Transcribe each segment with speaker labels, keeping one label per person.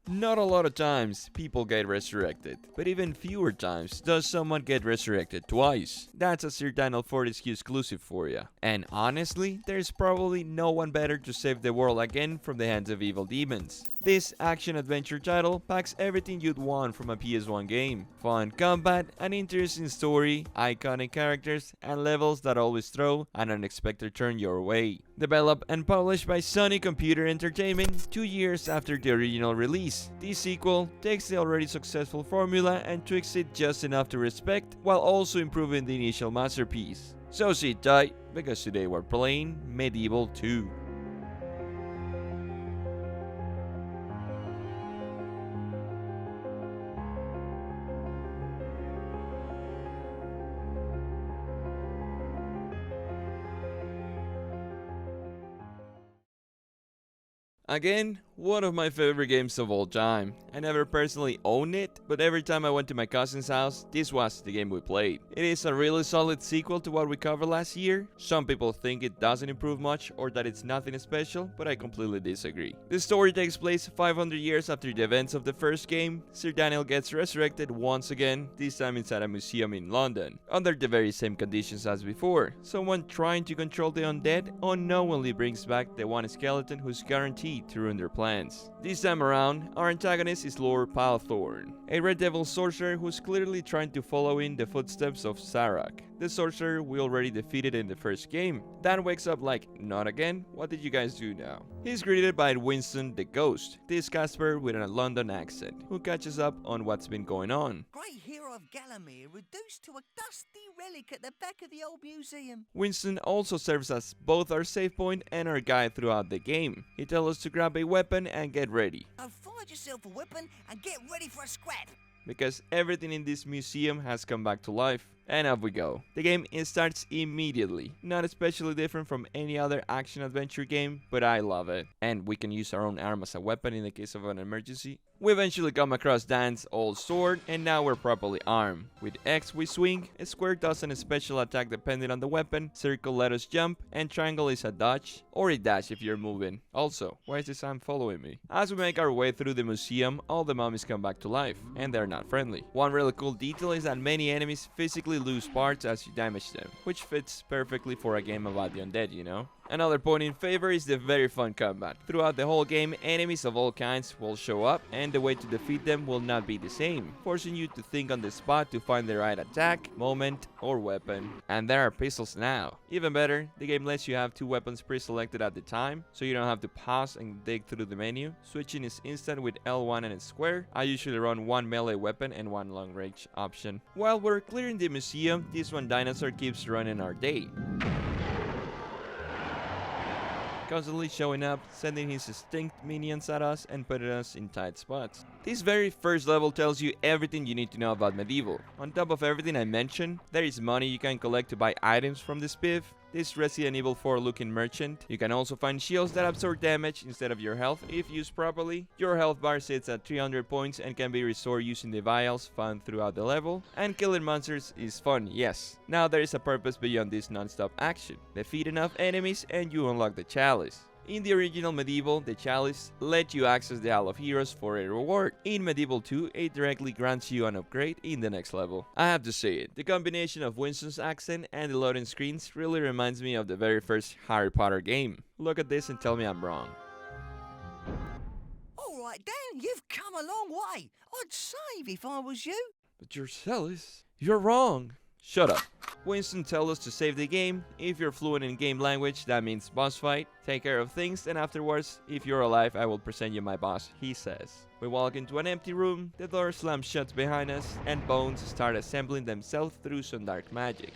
Speaker 1: Not a lot of times people get resurrected, but even fewer times does someone get resurrected twice. That's a Sir Daniel Fortesque exclusive for ya. And honestly, there's probably no one better to save the world again from the hands of evil demons. This action-adventure title packs everything you'd want from a PS1 game. Fun combat, an interesting story, iconic characters, and levels that always throw an unexpected turn your way. Developed and published by Sony Computer Entertainment 2 years after the original release. This sequel takes the already successful formula and tweaks it just enough to respect, while also improving the initial masterpiece. So sit tight, because today we're playing MediEvil 2. Again, one of my favorite games of all time. I never personally owned it, but every time I went to my cousin's house, this was the game we played. It is a really solid sequel to what we covered last year. Some people think it doesn't improve much or that it's nothing special, but I completely disagree. The story takes place 500 years after the events of the first game. Sir Daniel gets resurrected once again, this time inside a museum in London, under the very same conditions as before. Someone trying to control the undead unknowingly brings back the one skeleton who's guaranteed to ruin their plans. This time around, our antagonist is Lord Palthorn, a Red Devil sorcerer who's clearly trying to follow in the footsteps of Sarak, the sorcerer we already defeated in the first game. Dan wakes up like, not again? What did you guys do now? He's greeted by Winston the Ghost, this Casper with a London accent, who catches up on what's been going on.
Speaker 2: Great hero of Galamir reduced to a dusty relic at the back of the old museum.
Speaker 1: Winston also serves as both our save point and our guide throughout the game. He tells us to grab a weapon and get ready,
Speaker 2: So find yourself a weapon and get ready for a scrap.
Speaker 1: because everything in this museum has come back to life. And off we go. The game starts immediately. Not especially different from any other action-adventure game, but I love it. And we can use our own arm as a weapon in the case of an emergency. We eventually come across Dan's old sword, and now we're properly armed. With X we swing, a square does a special attack depending on the weapon, circle let us jump, and triangle is a dodge, or a dash if you're moving. Also, why is this arm following me? As we make our way through the museum, all the mummies come back to life, and they're not friendly. One really cool detail is that many enemies physically lose parts as you damage them, which fits perfectly for a game about the undead, you know? Another point in favor is the very fun combat. Throughout the whole game, enemies of all kinds will show up, and the way to defeat them will not be the same, forcing you to think on the spot to find the right attack, moment, or weapon. And there are pistols now. Even better, the game lets you have two weapons pre-selected at the time, so you don't have to pause and dig through the menu. Switching is instant with L1 and square. I usually run one melee weapon and one long range option. While we're clearing the museum, this one dinosaur keeps running our day, constantly showing up, sending his distinct minions at us and putting us in tight spots. This very first level tells you everything you need to know about MediEvil. On top of everything I mentioned, there is money you can collect to buy items from the spiff, this Resident Evil 4 looking merchant. You can also find shields that absorb damage instead of your health if used properly. Your health bar sits at 300 points and can be restored using the vials found throughout the level. And killing monsters is fun, yes. Now there is a purpose beyond this non-stop action. Defeat enough enemies and you unlock the chalice. In the original MediEvil, the chalice let you access the Hall of Heroes for a reward. In MediEvil 2, it directly grants you an upgrade in the next level. I have to say it, the combination of Winston's accent and the loading screens really reminds me of the very first Harry Potter game. Look at this and tell me I'm wrong.
Speaker 2: Alright Dan, you've come a long way. I'd save if I was you.
Speaker 1: But you're Celis. You're wrong. Shut up. Winston tells us to save the game. If you're fluent in game language, that means boss fight. Take care of things, and afterwards, if you're alive, I will present you my boss, he says. We walk into an empty room, the door slams shut behind us, and bones start assembling themselves through some dark magic.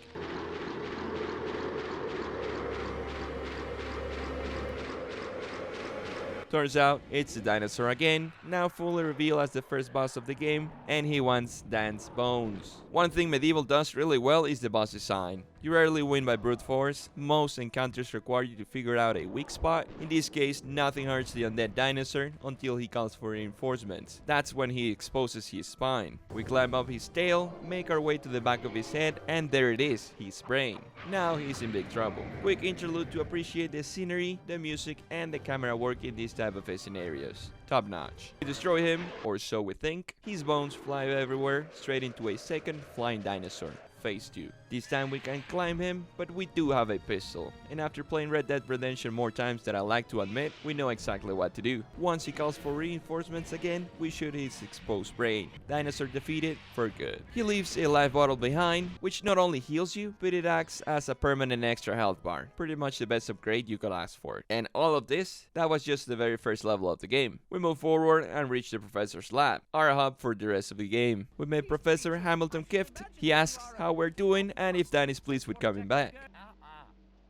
Speaker 1: Turns out, it's the dinosaur again, now fully revealed as the first boss of the game, and he wants Dan's bones. One thing MediEvil does really well is the boss design. You rarely win by brute force. Most encounters require you to figure out a weak spot. In this case, nothing hurts the undead dinosaur until he calls for reinforcements. That's when he exposes his spine. We climb up his tail, make our way to the back of his head, and there it is, his brain. Now he's in big trouble. Quick interlude to appreciate the scenery, the music, and the camera work in this type of scenarios. Top notch. We destroy him, or so we think. His bones fly everywhere, straight into a second flying dinosaur. Phase 2. This time we can climb him, but we do have a pistol. And after playing Red Dead Redemption more times than I like to admit, we know exactly what to do. Once he calls for reinforcements again, we shoot his exposed brain. Dinosaur defeated for good. He leaves a life bottle behind, which not only heals you, but it acts as a permanent extra health bar. Pretty much the best upgrade you could ask for. And all of this, that was just the very first level of the game. We move forward and reach the professor's lab, our hub for the rest of the game. We met Professor Hamilton Kift. He asks how we're doing and if Dan is pleased with coming back.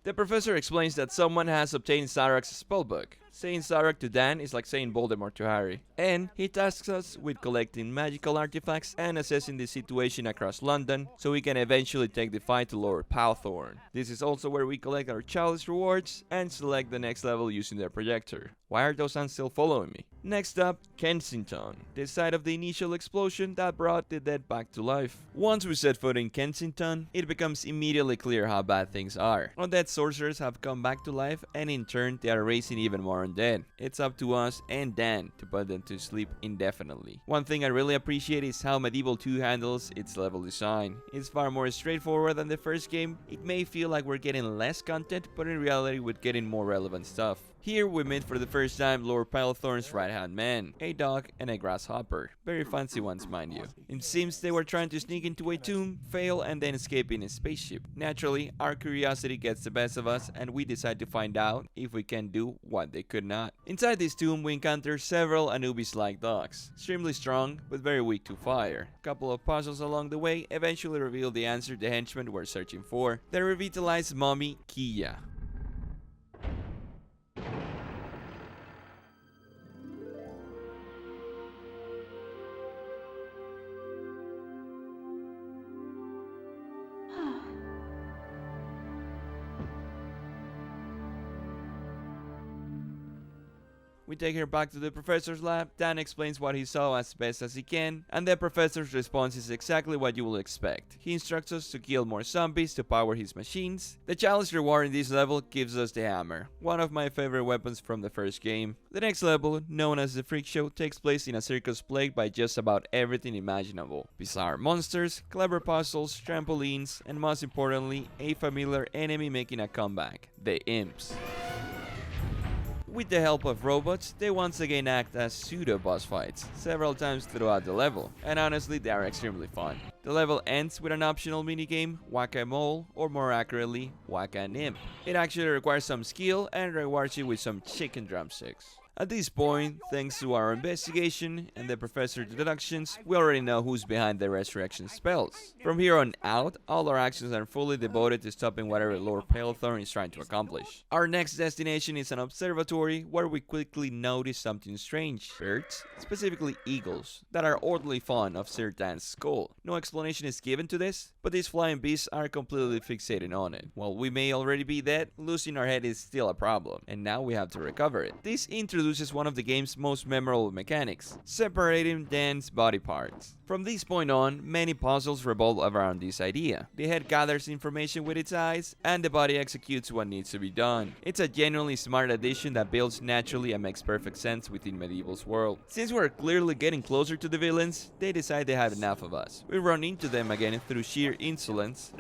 Speaker 1: The professor explains that someone has obtained Zarak's spellbook. Saying Zarak to Dan is like saying Voldemort to Harry. And he tasks us with collecting magical artifacts and assessing the situation across London so we can eventually take the fight to Lord Powthorne. This is also where we collect our chalice rewards and select the next level using the projector. Why are those ants still following me? Next up, Kensington, the site of the initial explosion that brought the dead back to life. Once we set foot in Kensington, it becomes immediately clear how bad things are. Undead sorcerers have come back to life, and in turn they are raising even more undead. It's up to us and Dan to put them to sleep indefinitely. One thing I really appreciate is how MediEvil 2 handles its level design. It's far more straightforward than the first game. It may feel like we're getting less content, but in reality we're getting more relevant stuff. Here we meet for the first time Lord Powthorne's right-hand man, a dog and a grasshopper. Very fancy ones, mind you. It seems they were trying to sneak into a tomb, fail, and then escape in a spaceship. Naturally, our curiosity gets the best of us and we decide to find out if we can do what they could not. Inside this tomb we encounter several Anubis-like dogs. Extremely strong, but very weak to fire. A couple of puzzles along the way eventually reveal the answer the henchmen were searching for. The revitalized mummy, Kiya. We take her back to the professor's lab. Dan explains what he saw as best as he can, and the professor's response is exactly what you will expect. He instructs us to kill more zombies to power his machines. The challenge reward in this level gives us the hammer, one of my favorite weapons from the first game. The next level, known as the Freak Show, takes place in a circus plagued by just about everything imaginable. Bizarre monsters, clever puzzles, trampolines, and most importantly, a familiar enemy making a comeback, the imps. With the help of robots, they once again act as pseudo-boss fights, several times throughout the level, and honestly they are extremely fun. The level ends with an optional minigame, Whack-a-Mole, or more accurately, Whack-a-Imp. It actually requires some skill and rewards you with some chicken drumsticks. At this point, thanks to our investigation and the professor's deductions, we already know who's behind the resurrection spells. From here on out, all our actions are fully devoted to stopping whatever Lord Powthorne is trying to accomplish. Our next destination is an observatory where we quickly notice something strange. Birds, specifically eagles, that are oddly fond of Sir Dan's skull. No explanation is given to this, but these flying beasts are completely fixated on it. While we may already be dead, losing our head is still a problem, and now we have to recover it. This introduces one of the game's most memorable mechanics, separating Dan's body parts. From this point on, many puzzles revolve around this idea. The head gathers information with its eyes, and the body executes what needs to be done. It's a genuinely smart addition that builds naturally and makes perfect sense within MediEvil's world. Since we're clearly getting closer to the villains, they decide they have enough of us. We run into them again through sheer insolence.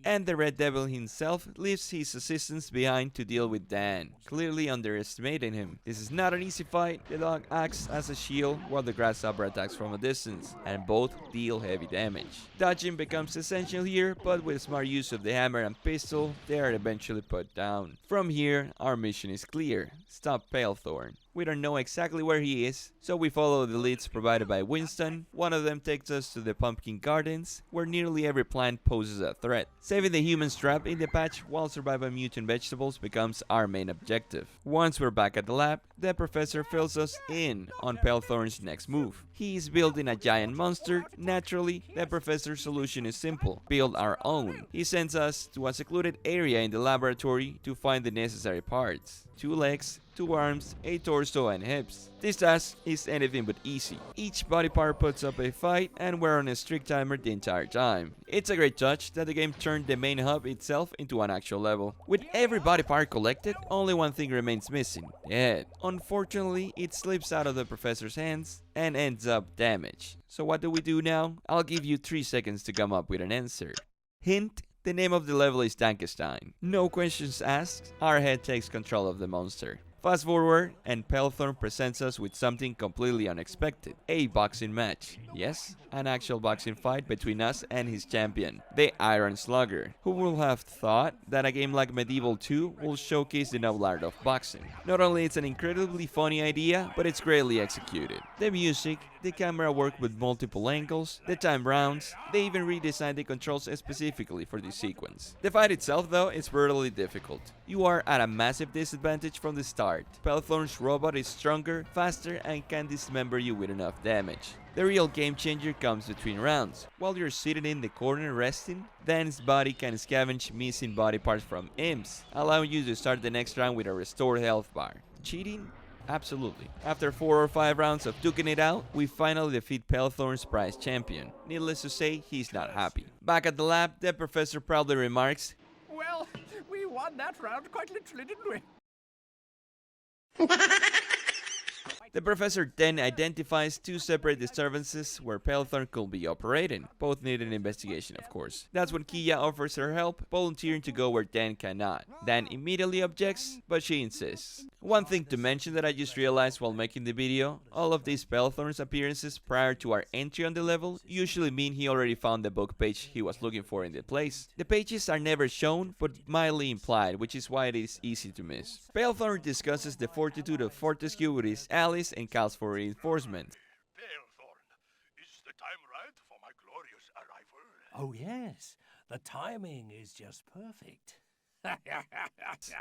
Speaker 1: And the Red Devil himself leaves his assistants behind to deal with Dan, clearly underestimating him. This is not an easy fight. The dog acts as a shield while the grasshopper attacks from a distance, and both deal heavy damage. Dodging becomes essential here, but with smart use of the hammer and pistol, they are eventually put down. From here, our mission is clear: stop Powthorne. We don't know exactly where he is, so we follow the leads provided by Winston. One of them takes us to the Pumpkin Gardens, where nearly every plant poses a threat. Saving the humans trapped in the patch while surviving mutant vegetables becomes our main objective. Once we're back at the lab, the professor fills us in on Powthorne's next move. He is building a giant monster. Naturally, the professor's solution is simple: build our own. He sends us to a secluded area in the laboratory to find the necessary parts: 2 legs, 2 arms, a torso and hips. This task is anything but easy. Each body part puts up a fight and we're on a strict timer the entire time. It's a great touch that the game turned the main hub itself into an actual level. With every body part collected, only one thing remains missing, the head. Unfortunately, it slips out of the professor's hands and ends up damaged. So what do we do now? I'll give you 3 seconds to come up with an answer. Hint: the name of the level is Tankstein. No questions asked, our head takes control of the monster. Fast forward, and Pelthorn presents us with something completely unexpected. A boxing match. Yes, an actual boxing fight between us and his champion, the Iron Slugger. Who would have thought that a game like MediEvil 2 will showcase the noble art of boxing? Not only it's an incredibly funny idea, but it's greatly executed. The music, the camera work with multiple angles, the time rounds, they even redesigned the controls specifically for this sequence. The fight itself though is brutally difficult. You are at a massive disadvantage from the start. Pelthorn's robot is stronger, faster, and can dismember you with enough damage. The real game changer comes between rounds. While you're sitting in the corner resting, Dan's body can scavenge missing body parts from imps, allowing you to start the next round with a restored health bar. Cheating? Absolutely. After 4 or 5 rounds of duking it out, we finally defeat Pelthorn's prize champion. Needless to say, he's not happy. Back at the lab, the professor proudly remarks,
Speaker 3: Well, we won that round quite literally, didn't we?
Speaker 1: The professor then identifies 2 separate disturbances where Pelthorn could be operating. Both need an investigation, of course. That's when Kiya offers her help, volunteering to go where Dan cannot. Dan immediately objects, but she insists. One thing to mention that I just realized while making the video, all of these Pelthorn's appearances prior to our entry on the level usually mean he already found the book page he was looking for in the place. The pages are never shown, but mildly implied, which is why it is easy to miss. Pelthorn discusses the fortitude of Fortesque with his allies and calls for reinforcement.
Speaker 4: Pelthorn, is the time right for my glorious arrival?
Speaker 3: Oh, yes. The timing is just perfect.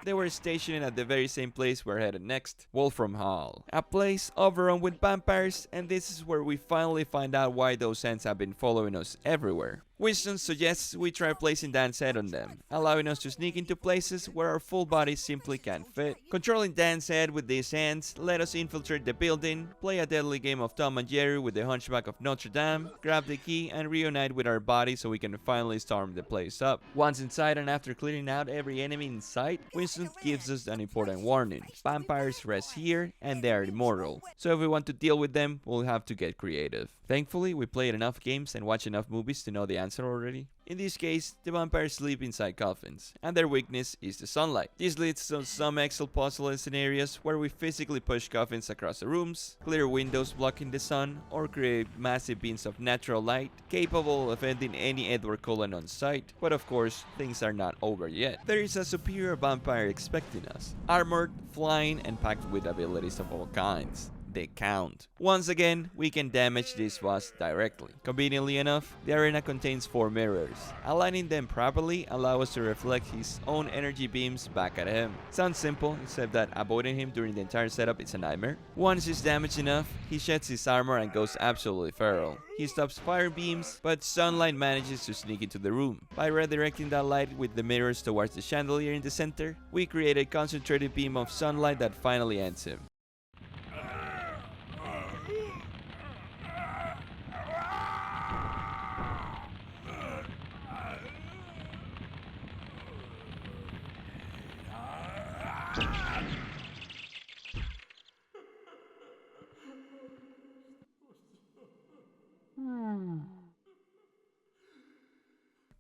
Speaker 1: They were stationed at the very same place we're headed next, Wolfram Hall. A place overrun with vampires, and this is where we finally find out why those hands have been following us everywhere. Winston suggests we try placing Dan's head on them, allowing us to sneak into places where our full bodies simply can't fit. Controlling Dan's head with these hands let us infiltrate the building, play a deadly game of Tom and Jerry with the Hunchback of Notre Dame, grab the key and reunite with our bodies so we can finally storm the place up. Once inside and after clearing out every enemy in sight, Winston gives us an important warning. Vampires rest here and they are immortal, so if we want to deal with them, we'll have to get creative. Thankfully, we played enough games and watched enough movies to know the answer already. In this case, the vampires sleep inside coffins, and their weakness is the sunlight. This leads to some Excel puzzle scenarios where we physically push coffins across the rooms, clear windows blocking the sun, or create massive beams of natural light capable of ending any Edward Cullen on sight. But of course, things are not over yet. There is a superior vampire expecting us, armored, flying, and packed with abilities of all kinds. The Count. Once again, we can damage this boss directly. Conveniently enough, the arena contains 4 mirrors. Aligning them properly allows us to reflect his own energy beams back at him. Sounds simple, except that avoiding him during the entire setup is a nightmare. Once he's damaged enough, he sheds his armor and goes absolutely feral. He stops fire beams, but sunlight manages to sneak into the room. By redirecting that light with the mirrors towards the chandelier in the center, we create a concentrated beam of sunlight that finally ends him.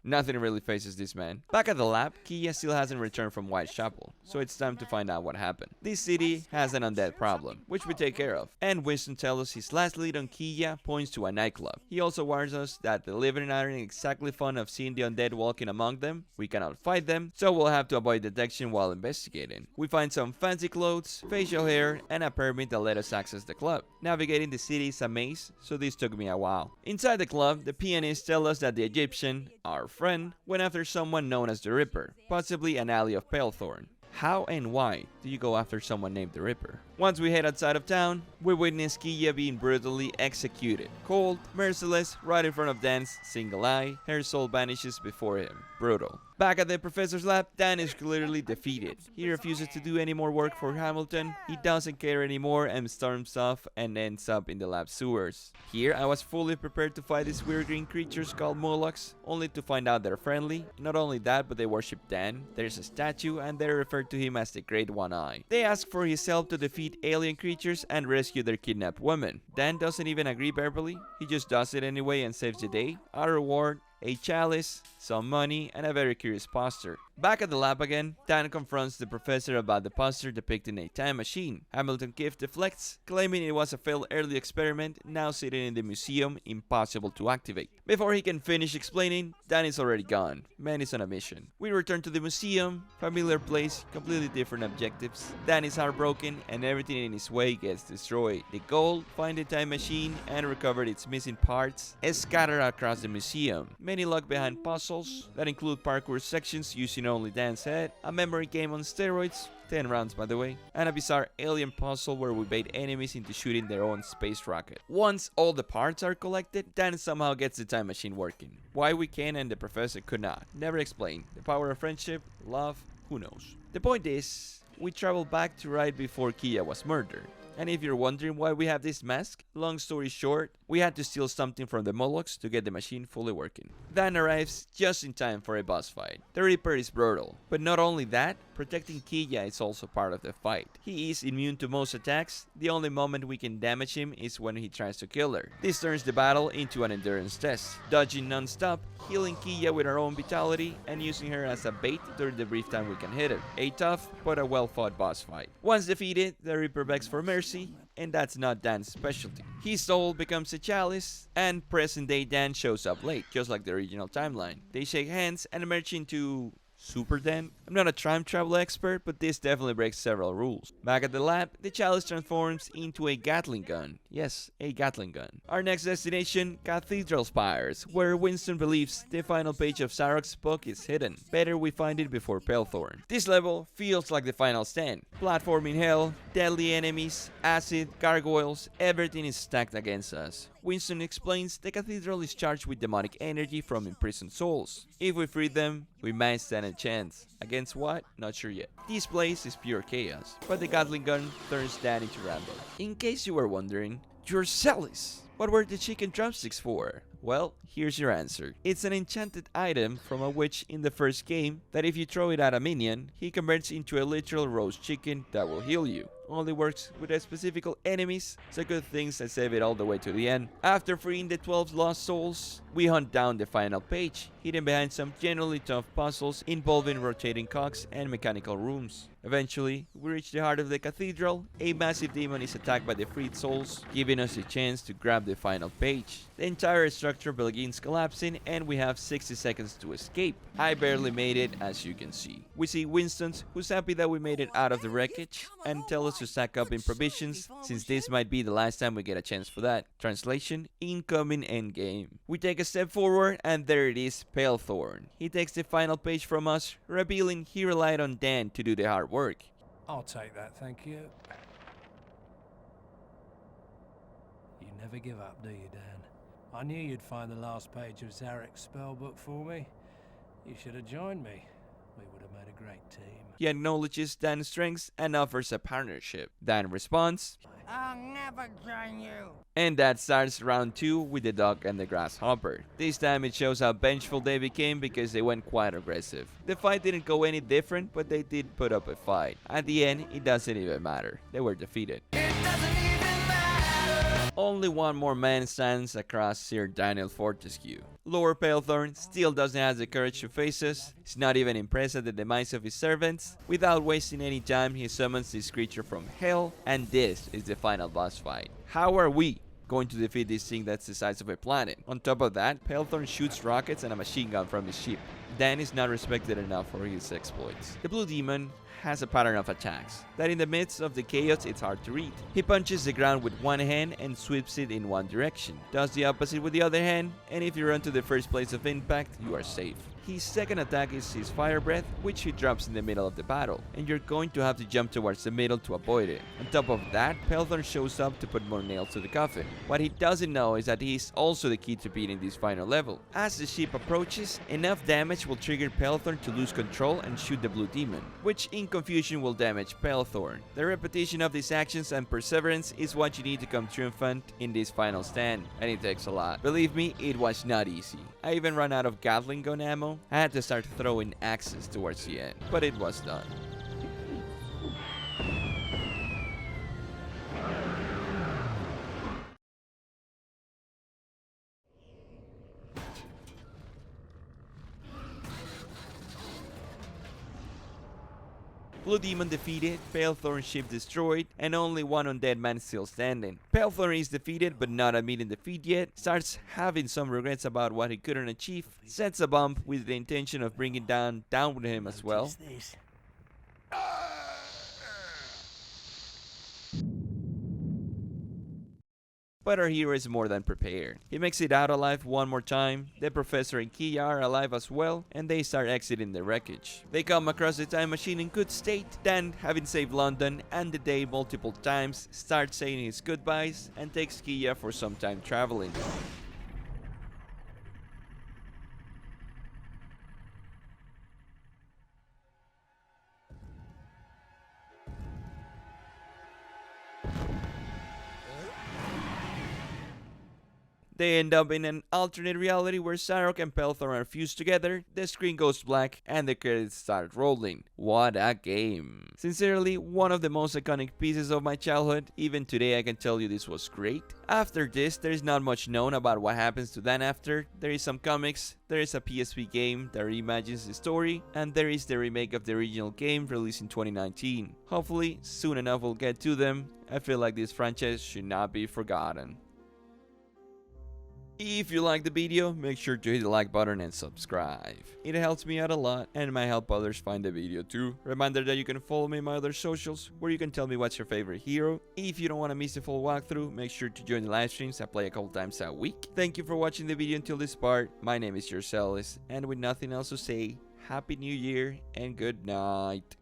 Speaker 1: Nothing really faces this man. Back at the lab, Kiya still hasn't returned from Whitechapel, so it's time to find out what happened. This city has an undead problem, which we take care of, and Winston tells us his last lead on Kiya points to a nightclub. He also warns us that the living aren't exactly fond of seeing the undead walking among them, we cannot fight them, so we'll have to avoid detection while investigating. We find some fancy clothes, facial hair, and a permit that let us access the club. Navigating the city is a maze, so this took me a while. Inside the club, the pianists tell us that the Egyptian, our friend, went after someone known as the Ripper, possibly an ally of Pelthorn. How and why do you go after someone named the Ripper? Once we head outside of town, we witness Kiya being brutally executed. Cold, merciless, right in front of Dan's single eye, her soul vanishes before him. Brutal. Back at the professor's lab, Dan is clearly defeated. He refuses to do any more work for Hamilton, he doesn't care anymore and storms off and ends up in the lab sewers. Here, I was fully prepared to fight these weird green creatures called Molochs, only to find out they're friendly. Not only that, but they worship Dan, there's a statue, and they refer to him as the Great One Eye. They ask for his help to defeat alien creatures and rescue their kidnapped women. Dan doesn't even agree verbally, he just does it anyway and saves the day. Our reward: a chalice, some money, and a very curious poster. Back at the lab again, Dan confronts the professor about the poster depicting a time machine. Hamilton Gift deflects, claiming it was a failed early experiment now sitting in the museum, impossible to activate. Before he can finish explaining, Dan is already gone. Man is on a mission. We return to the museum, familiar place, completely different objectives. Dan is heartbroken and everything in his way gets destroyed. The goal: find the time machine and recover its missing parts, is scattered across the museum. Many lag behind puzzles that include parkour sections using only Dan's head, a memory game on steroids, 10 rounds by the way, and a bizarre alien puzzle where we bait enemies into shooting their own space rocket. Once all the parts are collected, Dan somehow gets the time machine working. Why we can and the professor could not, never explained. The power of friendship, love, who knows. The point is, we travel back to right before Kiya was murdered. And if you're wondering why we have this mask, long story short, we had to steal something from the Molochs to get the machine fully working. Dan arrives just in time for a boss fight. The Reaper is brutal, but not only that, protecting Kiya is also part of the fight. He is immune to most attacks, the only moment we can damage him is when he tries to kill her. This turns the battle into an endurance test, dodging non-stop, healing Kiya with our own vitality, and using her as a bait during the brief time we can hit her. A tough, but a well-fought boss fight. Once defeated, the Reaper begs for mercy, and that's not Dan's specialty. His soul becomes a chalice, and present-day Dan shows up late, just like the original timeline. They shake hands and emerge into Super Dan? I'm not a time travel expert, but this definitely breaks several rules. Back at the lab, the chalice transforms into a Gatling gun. Yes, a Gatling gun. Our next destination, Cathedral Spires, where Winston believes the final page of Sarok's book is hidden. Better we find it before Palethorn. This level feels like the final stand. Platforming hell, deadly enemies, acid, gargoyles, everything is stacked against us. Winston explains the cathedral is charged with demonic energy from imprisoned souls. If we free them, we might stand a chance. Against what? Not sure yet. This place is pure chaos, but the Gatling gun turns that into Rambo. In case you were wondering, you're zealous. What were the chicken drumsticks for? Well, here's your answer. It's an enchanted item from a witch in the first game that if you throw it at a minion, he converts into a literal roast chicken that will heal you. Only works with specific enemies, so good things I save it all the way to the end. After freeing the 12 lost souls, we hunt down the final page, hidden behind some genuinely tough puzzles involving rotating cogs and mechanical rooms. Eventually, we reach the heart of the cathedral. A massive demon is attacked by the freed souls, giving us a chance to grab the final page. The entire structure begins collapsing and we have 60 seconds to escape. I barely made it, as you can see. We see Winston, who's happy that we made it out of the wreckage, and tell us to stack up in provisions, since this might be the last time we get a chance for that. Translation: incoming endgame. We take a step forward and there it is, Palethorn. He takes the final page from us, revealing he relied on Dan to do the hard work.
Speaker 3: I'll take that, thank you. You never give up, do you, Dan? I knew you'd find the last page of Zarek's spellbook for me. You should have joined me. We would have made a great team.
Speaker 1: He acknowledges Dan's strengths and offers a partnership. Dan responds,
Speaker 2: I'll never join you.
Speaker 1: and that starts round 2 with the dog and the grasshopper. This time it shows how vengeful they became because they went quite aggressive. The fight didn't go any different, but they did put up a fight. At the end, it doesn't even matter. They were defeated. Only one more man stands across Sir Daniel Fortesque. Lord Palethorn still doesn't have the courage to face us. He's not even impressed at the demise of his servants. Without wasting any time, he summons this creature from hell, and this is the final boss fight. How are we going to defeat this thing that's the size of a planet? On top of that, Palethorn shoots rockets and a machine gun from his ship. Dan is not respected enough for his exploits. The Blue Demon has a pattern of attacks that in the midst of the chaos it's hard to read. He punches the ground with one hand and sweeps it in one direction, does the opposite with the other hand, and if you run to the first place of impact, you are safe. his second attack is his fire breath, which he drops in the middle of the battle, and you're going to have to jump towards the middle to avoid it. On top of that, Pelthorn shows up to put more nails to the coffin. What he doesn't know is that he is also the key to beating this final level. As the ship approaches, enough damage will trigger Pelthorn to lose control and shoot the blue demon, which in confusion will damage Pelthorn. The repetition of these actions and perseverance is what you need to come triumphant in this final stand, and it takes a lot. Believe me, it was not easy. I even ran out of Gatling gun ammo. I had to start throwing axes towards the end, but it was done. Blue Demon defeated, Pelthorn ship destroyed, and only one undead man still standing. Pelthorn is defeated but not admitting defeat yet, starts having some regrets about what he couldn't achieve, sets a bomb with the intention of bringing down with him as well.
Speaker 2: This.
Speaker 1: But our hero is more than prepared. He makes it out alive one more time, the professor and Kiya are alive as well, and they start exiting the wreckage. They come across the time machine in good state, Dan, having saved London and the day multiple times, starts saying his goodbyes and takes Kiya for some time traveling. They end up in an alternate reality where Sarok and Pelthorn are fused together, the screen goes black, and the credits start rolling. What a game! Sincerely, one of the most iconic pieces of my childhood. Even today I can tell you this was great. After this, there is not much known about what happens to Dan after. There is some comics, there is a PSP game that reimagines the story, and there is the remake of the original game released in 2019. Hopefully, soon enough we'll get to them. I feel like this franchise should not be forgotten. If you like the video, make sure to hit the like button and subscribe. It helps me out a lot and might help others find the video too. Reminder that you can follow me on my other socials, where you can tell me what's your favorite hero. If you don't want to miss the full walkthrough, make sure to join the live streams I play a couple times a week. Thank you for watching the video until this part. My name is Yoursellis, and with nothing else to say, Happy New Year and good night.